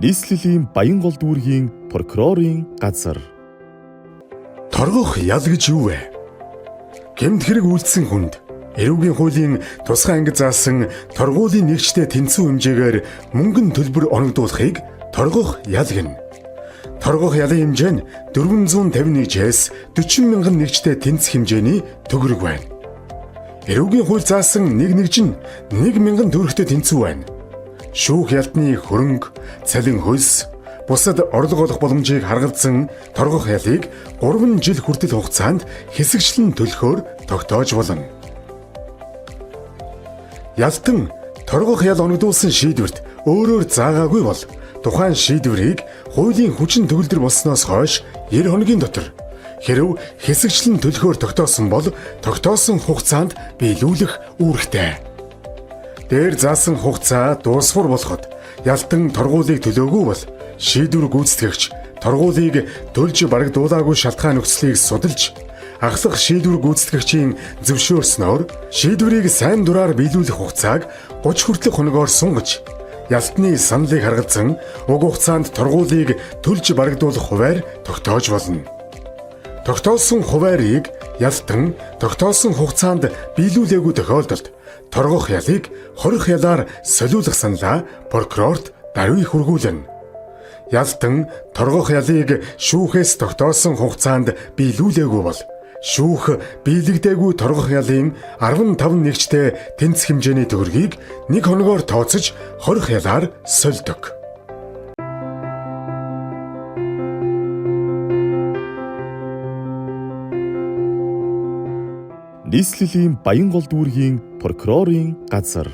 нийслэлийн Баян гол дүүргийн прокурорын газар. Торгох ял гэж юу вэ? Гэмт хэрэг үйлдсэн хүнд эрүүгийн хуулийн тусгай ангид заасан торгуулийн нэгжтэй тэнцүү хэмжээгээр мөнгөн төлбөр оногдуулахыг торгох ял гэнэ. Торгох ялын хэмжээ нь 451-ээс 40 мянган нэгжтэй тэнцэх хэмжээний төгрөг байна. Эрүүгийн хууль заасан нэг нэгж нь 1 мянган төгрөгтэй тэнцүү байна. Шүүх ялтны хөрөнгө, цалин хөлс, бусад орлого олох боломжийг харгалзан торгох ялыг 3 жил хүртэл хугацаанд хэсэгчлэн төлөхөөр тогтоож болно. Ялтан торгох ял оногдуулсан шийдвэрт өөрөөр заагаагүй бол тухайн шийдвэрийг хуулийн хүчин төгөлдөр болсноос хойш 90 хоногийн дотор хэрэв хэсэгчлэн төлөхөөр тогтоосон бол тогтоосон хугацаанд биелүүлэх үүрэгтэй. Дээр заасан хугацаа дуусвар болоход ялтан торгуулийг төлөөгүй бол шийдвэр гүйцэтгэгч торгуулийг төлж барагдуулаагүй шалтгаан нөхцөлийг судалж ахлах шийдвэр гүйцэтгэгчийн зөвшөөрснөөр шийдвэрийг сайн дураар биелүүлэх хугацааг 30 хүртэлх хоногоор сунгаж ялтны саналыг харгалзан уг хугацаанд торгуулийг төлж барагдуулах хуваар тогтоож болно. Тогтоосон хуваарийг ялтан тогтоосон хугацаанд биелүүлээгүй тохиолдолд торгох ялыг хорих ялаар солиулах саналаа прокурорт даруй хүргүүлнэ. Ялтан торгох ялыг шүүхээс тогтоосон хугацаанд биелүүлээгүй бол шүүх биелэгдээгүй торгох ялын 15 нэгжтэй тэнцэх хэмжээний төгрөгийг 1 хоногоор тооцож хорих ялаар сольдог. Нийслэлийн Баян гол дүүргийн прокурорын газар.